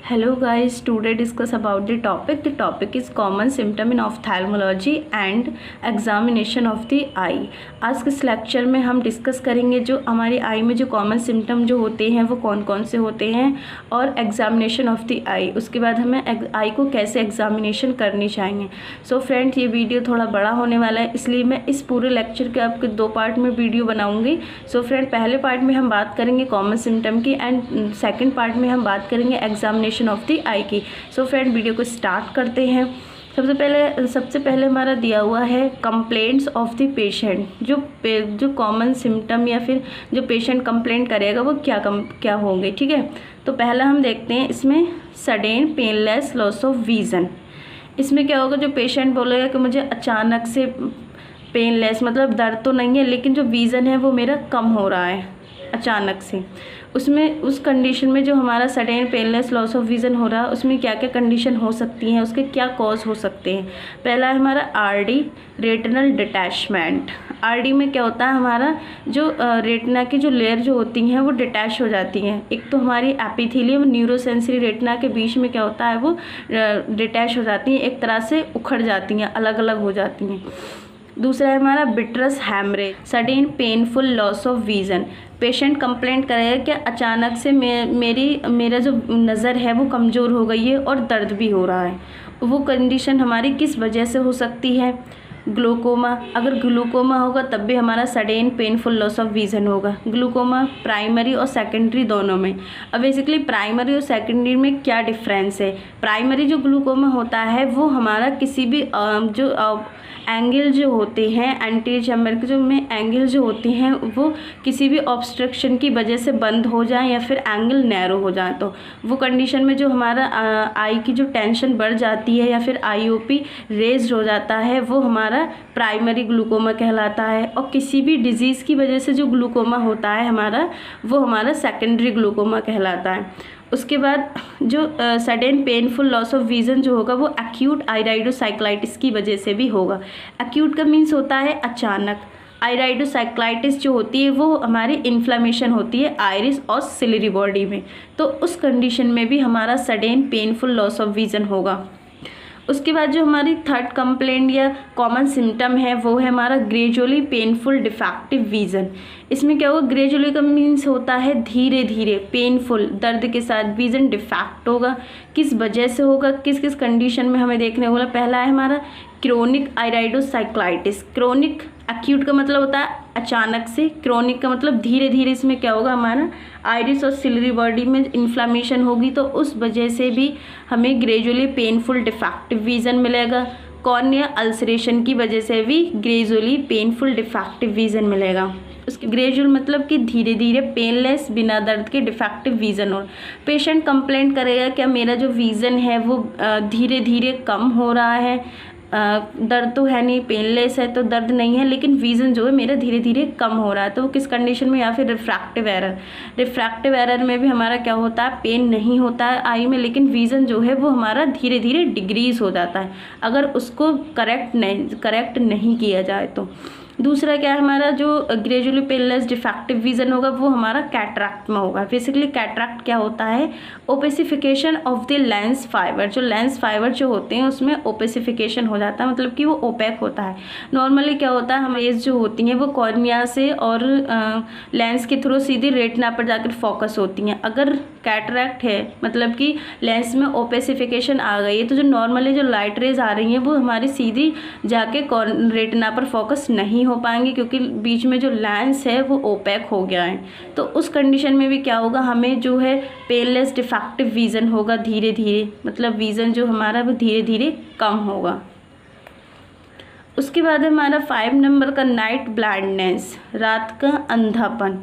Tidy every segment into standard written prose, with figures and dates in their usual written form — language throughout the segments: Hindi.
Hello guys, today discuss about the topic. The topic is common symptom in ophthalmology and examination of the eye. आज के इस लेक्चर में हम डिस्कस करेंगे जो हमारी आई में जो कॉमन सिम्टम जो होते हैं वो कौन कौन से होते हैं और एग्जामिनेशन ऑफ द आई। उसके बाद हमें आई को कैसे एग्जामिनेशन करनी चाहिए। सो फ्रेंड्स, ये वीडियो थोड़ा बड़ा होने वाला है, इसलिए मैं इस पूरे लेक्चर के आपके 2 पार्ट में वीडियो बनाऊंगी। सो फ्रेंड, पहले पार्ट में हम बात करेंगे कॉमन सिम्टम की एंड सेकेंड पार्ट में हम बात करेंगे एग्जामिनेशन ऑफ द आई की। सो फ्रेंड, वीडियो को स्टार्ट करते हैं। सबसे पहले हमारा दिया हुआ है कंप्लेंट्स ऑफ द पेशेंट। जो कॉमन सिम्टम या फिर जो पेशेंट कंप्लेंट करेगा वो क्या होंगे, ठीक है। तो पहला हम देखते हैं इसमें sudden painless loss of vision. इसमें क्या होगा, जो पेशेंट बोलेगा कि मुझे अचानक से पेनलेस मतलब दर्द तो नहीं है लेकिन जो विज़न है वो मेरा कम हो रहा है अचानक से। उसमें उस कंडीशन में जो हमारा sudden painless loss of vision हो रहा है उसमें क्या क्या कंडीशन हो सकती हैं, उसके क्या कॉज हो सकते हैं। पहला है हमारा आरडी रेटिनल डिटैचमेंट। आरडी में क्या होता है, हमारा जो रेटिना की जो लेयर जो होती हैं वो डिटैच हो जाती हैं। एक तो हमारी एपिथेलियम न्यूरोसेंसरी रेटिना के बीच में क्या होता है वो डिटैच हो जाती हैं, एक तरह से उखड़ जाती हैं, अलग अलग हो जाती हैं। दूसरा है हमारा vitreous haemorrhage, sudden painful loss of vision. Patient complaint करेगा कि अचानक से मेरा जो नज़र है वो कमज़ोर हो गई है और दर्द भी हो रहा है। वो कंडीशन हमारी किस वजह से हो सकती है, ग्लूकोमा। अगर ग्लूकोमा होगा तब भी हमारा sudden painful loss of vision होगा। ग्लूकोमा प्राइमरी और सेकेंडरी दोनों में। अब बेसिकली प्राइमरी और सेकेंडरी में क्या डिफरेंस है। प्राइमरी जो ग्लूकोमा होता है वो हमारा किसी भी जो एंगल जो होते हैं एंटीरियर चैम्बर के जो में एंगल जो होते हैं वो किसी भी ऑब्स्ट्रक्शन की वजह से बंद हो जाए या फिर एंगल नैरो हो जाए, तो वो कंडीशन में जो हमारा आई की जो टेंशन बढ़ जाती है या फिर आईओपी रेज्ड हो जाता है वो हमारा प्राइमरी ग्लूकोमा कहलाता है। और किसी भी डिजीज़ की वजह से जो ग्लूकोमा होता है हमारा वो हमारा सेकेंडरी ग्लूकोमा कहलाता है। उसके बाद जो sudden painful loss of vision जो होगा वो एक्यूट आइराइडोसाइक्लाइटिस की वजह से भी होगा। एक्यूट का मीन्स होता है अचानक। आइराइडोसाइक्लाइटिस जो होती है वो हमारी इन्फ्लेमेशन होती है आइरिस और सिलियरी बॉडी में, तो उस कंडीशन में भी हमारा sudden painful loss of vision होगा। उसके बाद जो हमारी थर्ड कंप्लेंट या कॉमन सिम्टम है वो है हमारा ग्रेजुअली पेनफुल डिफेक्टिव विज़न। इसमें क्या होगा, ग्रेजुअली का मीन्स होता है धीरे धीरे, पेनफुल दर्द के साथ विज़न डिफेक्ट होगा। किस वजह से होगा, किस किस कंडीशन में हमें देखने को मिला। पहला है हमारा क्रोनिक आइराइडोसाइक्लाइटिस। क्रोनिक एक्यूट का मतलब होता है अचानक से, क्रोनिक का मतलब धीरे धीरे। इसमें क्या होगा, हमारा आइरिस और सिलियरी बॉडी में इन्फ्लेमेशन होगी तो उस वजह से भी हमें ग्रेजुअली पेनफुल डिफेक्टिव विज़न मिलेगा। कॉर्निया अल्सरेशन की वजह से भी ग्रेजुअली पेनफुल डिफेक्टिव विज़न मिलेगा। उसके ग्रेजुअल मतलब कि धीरे धीरे पेनलेस बिना दर्द के डिफेक्टिव विज़न हो। पेशेंट कंप्लेंट करेगा क्या मेरा जो विज़न है वो धीरे धीरे कम हो रहा है, दर्द तो है नहीं, पेनलेस है तो दर्द नहीं है लेकिन विज़न जो है मेरा धीरे धीरे कम हो रहा है। तो वो किस कंडीशन में, या फिर रिफ्रैक्टिव एरर। रिफ्रैक्टिव एरर में भी हमारा क्या होता है, पेन नहीं होता है आई में लेकिन विज़न जो है वो हमारा धीरे धीरे डिक्रीज हो जाता है अगर उसको करेक्ट नहीं किया जाए तो। दूसरा क्या है, हमारा जो ग्रेजुअली पेनलेस डिफेक्टिव विज़न होगा वो हमारा कैटरैक्ट में होगा। बेसिकली कैटरैक्ट क्या होता है, opacification of the lens fibre. जो लेंस फाइबर जो होते हैं उसमें ओपेसिफिकेशन हो जाता है, मतलब कि वो ओपेक होता है। नॉर्मली क्या होता है, हमारी रेज जो होती हैं वो कॉर्निया से और लेंस के थ्रू सीधी रेटिना पर जाकर फोकस होती हैं। अगर कैटरैक्ट है मतलब कि लेंस में ओपेसिफिकेशन आ गई है तो जो नॉर्मली जो लाइट रेज आ रही हैं वो हमारी सीधी जाके रेटिना पर फोकस नहीं हो पाएंगे क्योंकि बीच में जो लेंस है वो ओपेक हो गया है। तो उस कंडीशन में भी क्या होगा, हमें जो है पेनलेस डिफेक्टिव विज़न होगा धीरे धीरे, मतलब विज़न जो हमारा वो धीरे धीरे कम होगा। उसके बाद हमारा 5 नंबर का नाइट ब्लाइंडनेस, रात का अंधापन।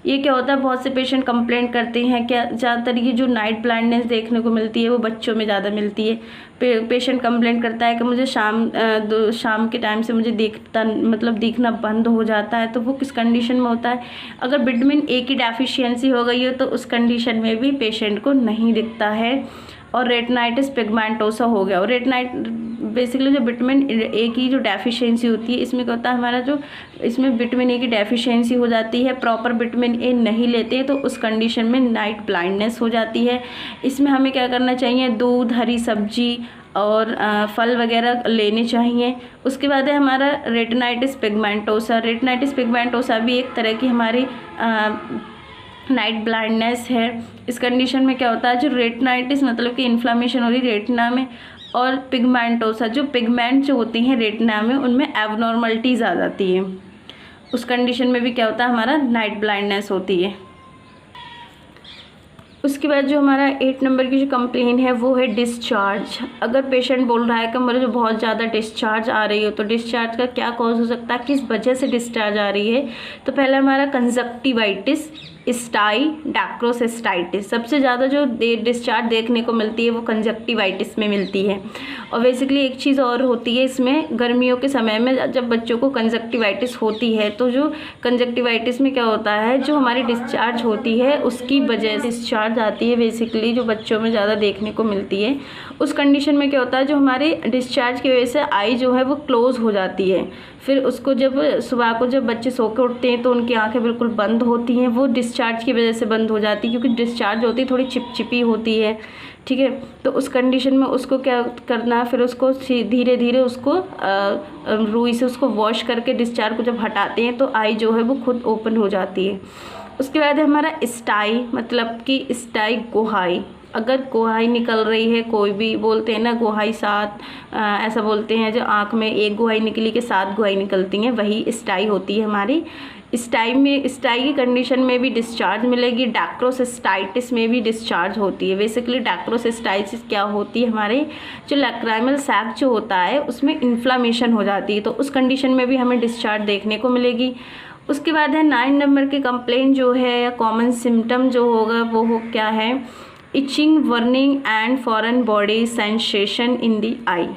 ये क्या होता है, बहुत से पेशेंट कंप्लेंट करते हैं क्या ज़्यादातर ये जो नाइट ब्लाइंडनेस देखने को मिलती है वो बच्चों में ज़्यादा मिलती है। पेशेंट कंप्लेंट करता है कि मुझे शाम के टाइम से मुझे दिखना बंद हो जाता है। तो वो किस कंडीशन में होता है, अगर विटामिन ए की डेफिशिएंसी हो गई हो तो उस कंडीशन में भी पेशेंट को नहीं दिखता है। और रेटिनाइटिस पिगमेंटोसा हो गया। और बेसिकली जो विटामिन ए की जो डेफिशिएंसी होती है, इसमें क्या होता है हमारा जो इसमें विटामिन ए की डेफिशिएंसी हो जाती है, प्रॉपर विटामिन ए नहीं लेते तो उस कंडीशन में नाइट ब्लाइंडनेस हो जाती है। इसमें हमें क्या करना चाहिए, दूध, हरी सब्जी और फल वगैरह लेने चाहिए। उसके बाद है हमारा रेटिनाइटिस पिगमेंटोसा। रेटिनाइटिस पिगमेंटोसा भी एक तरह की हमारी नाइट ब्लाइंडनेस है। इस कंडीशन में क्या होता है, जो रेटिनाइटिस मतलब कि इन्फ्लामेशन हो रही रेटिना में, और पिगमेंटोसा जो पिगमेंट जो होती हैं रेटिना में उनमें एबनॉर्मलिटीज़ आ जाती है। उस कंडीशन में भी क्या होता है, हमारा नाइट ब्लाइंडनेस होती है। उसके बाद जो हमारा 8 नंबर की जो कंप्लेन है वो है डिस्चार्ज। अगर पेशेंट बोल रहा है कि मुझे जो बहुत ज़्यादा डिस्चार्ज आ रही है, तो डिस्चार्ज का क्या कॉज हो सकता है, किस वजह से डिस्चार्ज आ रही है। तो पहला हमारा कंजक्टिवाइटिस, स्टाई, डैक्रोसिस्टाइटिस। सबसे ज़्यादा जो डिस्चार्ज देखने को मिलती है वो कंजक्टिवाइटिस में मिलती है। और बेसिकली एक चीज़ और होती है इसमें, गर्मियों के समय में जब बच्चों को कंजक्टिवाइटिस होती है तो जो कंजक्टिवाइटिस में क्या होता है, जो हमारी डिस्चार्ज होती है उसकी वजह से डिस्चार्ज आती है, बेसिकली जो बच्चों में ज़्यादा देखने को मिलती है। उस कंडीशन में क्या होता है, जो हमारे डिस्चार्ज की वजह से आई जो है वो क्लोज़ हो जाती है। फिर उसको जब सुबह को जब बच्चे सो के उठते हैं तो उनकी आंखें बिल्कुल बंद होती हैं, वो डिस्चार्ज की वजह से बंद हो जाती है, क्योंकि डिस्चार्ज होती है थोड़ी चिपचिपी होती है, ठीक है। तो उस कंडीशन में उसको क्या करना है, फिर उसको धीरे धीरे उसको रुई से उसको वॉश करके डिस्चार्ज को जब हटाते हैं तो आई जो है वो खुद ओपन हो जाती है। उसके बाद है हमारा स्टाई, मतलब कि स्टाई गोहाई। अगर गोहाई निकल रही है, कोई भी बोलते हैं ना गोहाई 7, ऐसा बोलते हैं, जो आँख में एक गोहाई निकली के 7 गोहाई निकलती हैं, वही स्टाई होती है हमारी। स्टाई की कंडीशन में भी डिस्चार्ज मिलेगी। डैक्रोसिस्टाइटिस में भी डिस्चार्ज होती है। बेसिकली डैक्रोसिस्टाइटिस क्या होती है, हमारे जो लैक्राइमल सैक जो होता है उसमें इन्फ्लामेशन हो जाती है, तो उस कंडीशन में भी हमें डिस्चार्ज देखने को मिलेगी। उसके बाद है 9 नंबर की कंप्लेन जो है, या कॉमन सिम्टम जो होगा वो क्या है, itching, burning and foreign body sensation in the eye.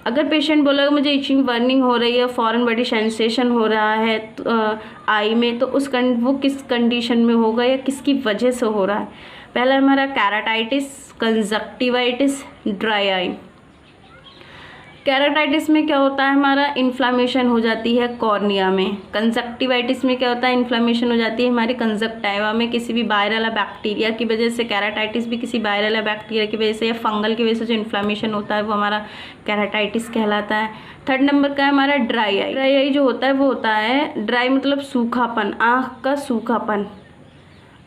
अगर पेशेंट बोलेगा मुझे इचिंग, बर्निंग हो रही है, फॉरेन बॉडी सेंसेशन हो रहा है आई में, तो वो किस कंडीशन में होगा या किसकी वजह से हो रहा है। पहला हमारा keratitis, conjunctivitis, dry eye. Keratitis में क्या होता है, हमारा इन्फ्लामेशन हो जाती है कॉर्निया में। कंजक्टिवाइटिस में क्या होता है, इन्फ्लामेशन हो जाती है हमारे कंजक्टाइवा में, किसी भी वायरल या बैक्टीरिया की वजह से। कैराटाइटिस भी किसी वायरल या बैक्टीरिया की वजह से या फंगल की वजह से जो इन्फ्लामेशन होता है वो हमारा कैराटाइटिस कहलाता है। 3rd नंबर का है हमारा ड्राई आई। ड्राई आई जो होता है वो होता है, ड्राई मतलब सूखापन, आँख का सूखापन।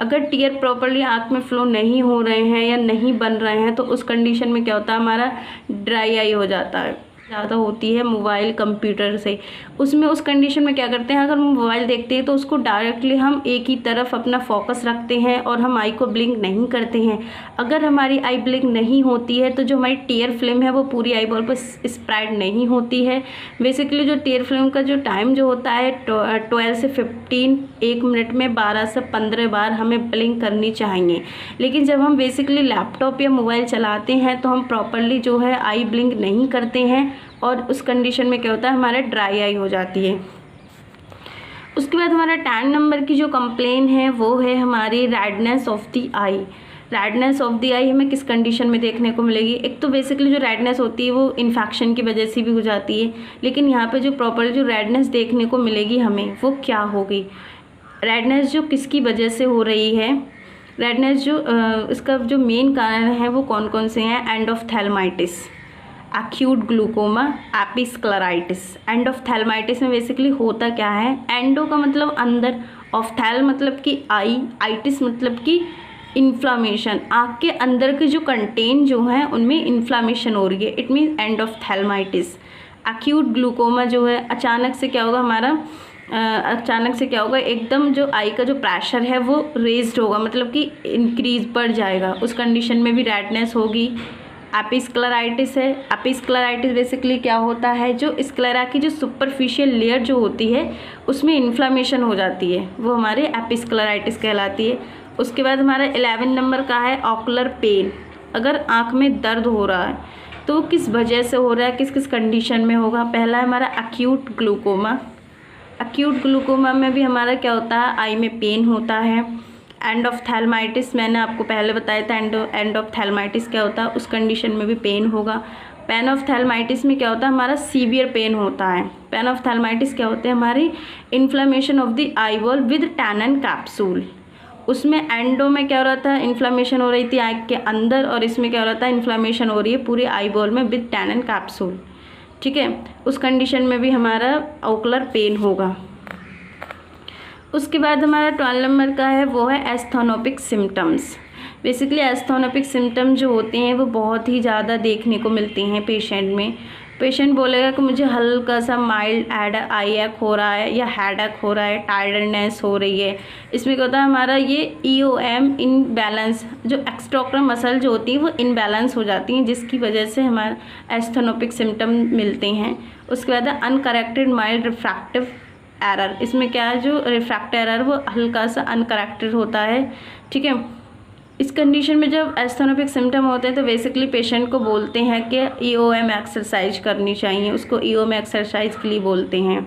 अगर टीयर प्रॉपर्ली आँख में फ्लो नहीं हो रहे हैं या नहीं बन रहे हैं तो उस कंडीशन में क्या होता है, हमारा ड्राई आई हो जाता है। ज़्यादा होती है मोबाइल, कंप्यूटर से, उसमें उस कंडीशन में क्या करते हैं, अगर हम मोबाइल देखते हैं तो उसको डायरेक्टली हम एक ही तरफ अपना फोकस रखते हैं और हम आई को ब्लिंक नहीं करते हैं। अगर हमारी आई ब्लिंक नहीं होती है तो जो हमारी टीयर फिल्म है वो पूरी आई बॉल पर स्प्रेड नहीं होती है। बेसिकली जो टीयर फिल्म का जो टाइम जो होता है 12 से 15, 1 मिनट में 12 से 15 बार हमें ब्लिंक करनी चाहिए। लेकिन जब हम बेसिकली लैपटॉप या मोबाइल चलाते हैं तो हम प्रॉपरली जो है आई ब्लिंक नहीं करते हैं, और उस कंडीशन में क्या होता है, हमारा ड्राई आई हो जाती है। उसके बाद हमारा 10 नंबर की जो कंप्लेन है वो है हमारी redness of the eye. Redness of the eye हमें किस कंडीशन में देखने को मिलेगी। एक तो बेसिकली जो रेडनेस होती है वो इन्फेक्शन की वजह से भी हो जाती है, लेकिन यहाँ पे जो प्रॉपर जो रेडनेस देखने को मिलेगी हमें वो क्या होगी, रेडनेस जो किसकी वजह से हो रही है। रेडनेस जो इसका जो मेन कारण है वो कौन कौन से हैं, एंडोफ्थेल्माइटिस, एक्यूट ग्लूकोमा, एपिस्क्लेराइटिस। एंडोफ्थेल्माइटिस में बेसिकली होता क्या है, एंडो का मतलब अंदर, ऑफ्थैल मतलब कि आई, आइटिस मतलब कि इन्फ्लामेशन, आँख के अंदर के जो कंटेंट जो हैं उनमें इन्फ्लामेशन हो रही है, इट मीन एंडोफ्थेल्माइटिस। एक्यूट ग्लूकोमा जो है, अचानक से क्या होगा हमारा, अचानक से क्या होगा, एकदम जो आई का जो प्रेशर है वो रेज्ड होगा, मतलब कि इंक्रीज बढ़ जाएगा, उस कंडीशन में भी रेडनेस होगी। एपिस्क्लेराइटिस है। एपिस्क्लेराइटिस बेसिकली क्या होता है, जो स्क्लेरा की जो सुपरफिशियल लेयर जो होती है उसमें इन्फ्लामेशन हो जाती है, वो हमारे एपिस्क्लेराइटिस कहलाती है। उसके बाद हमारा 11 नंबर का है ऑकुलर पेन। अगर आँख में दर्द हो रहा है तो किस वजह से हो रहा है, किस किस कंडीशन में होगा। पहला है हमारा एक्यूट ग्लूकोमा। एक्यूट ग्लूकोमा में भी हमारा क्या होता है, आई में पेन होता है। एंडोफ्थेल्माइटिस मैंने आपको पहले बताया था, एंडोफ्थेल्माइटिस क्या होता है, उस कंडीशन में भी पेन होगा। पैनऑफ्थैल्माइटिस में क्या होता है, हमारा सीवियर पेन होता है। पैनऑफ्थैल्माइटिस क्या होते हैं, हमारी inflammation of the eye ball with Tenon capsule. उसमें एंडो में क्या हो रहा था, इन्फ्लेमेशन हो रही थी आँख के अंदर, और इसमें क्या हो रहा था, इन्फ्लेमेशन हो रही है पूरी आई बॉल में विद टैनन कैप्सूल। ठीक है, उस कंडीशन में भी हमारा ओकुलर पेन होगा। उसके बाद हमारा 12 नंबर का है, वो है एस्थेनोपिक सिम्टम्स। बेसिकली एस्थेनोपिक सिम्टम जो होते हैं वो बहुत ही ज़्यादा देखने को मिलते हैं पेशेंट में। पेशेंट बोलेगा कि मुझे हल्का सा माइल्ड आई एक हो रहा है या हेडेक हो रहा है, टायर्डनेस हो रही है। इसमें क्या होता है, हमारा ये EOM इनबैलेंस, जो एक्सट्रोक्रल मसल जो होती है वो इनबैलेंस हो जाती हैं, जिसकी वजह से हमारा एस्थेनोपिक सिम्टम मिलते हैं। उसके बाद अनकरेक्टेड माइल्ड रिफ्रैक्टिव एरर। इसमें क्या है, जो रिफ्रैक्टिव एरर वो हल्का सा अनकरेक्टेड होता है। ठीक है, इस कंडीशन में जब एस्थेनोपिक सिम्टम होते हैं तो बेसिकली पेशेंट को बोलते हैं कि EOM एक्सरसाइज करनी चाहिए, उसको EOM एक्सरसाइज के लिए बोलते हैं।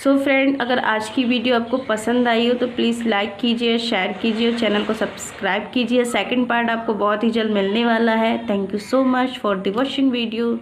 सो फ्रेंड, अगर आज की वीडियो आपको पसंद आई हो तो प्लीज़ लाइक कीजिए, शेयर कीजिए, चैनल को सब्सक्राइब कीजिए। सेकंड पार्ट आपको बहुत ही जल्द मिलने वाला है। Thank you so much for the watching video.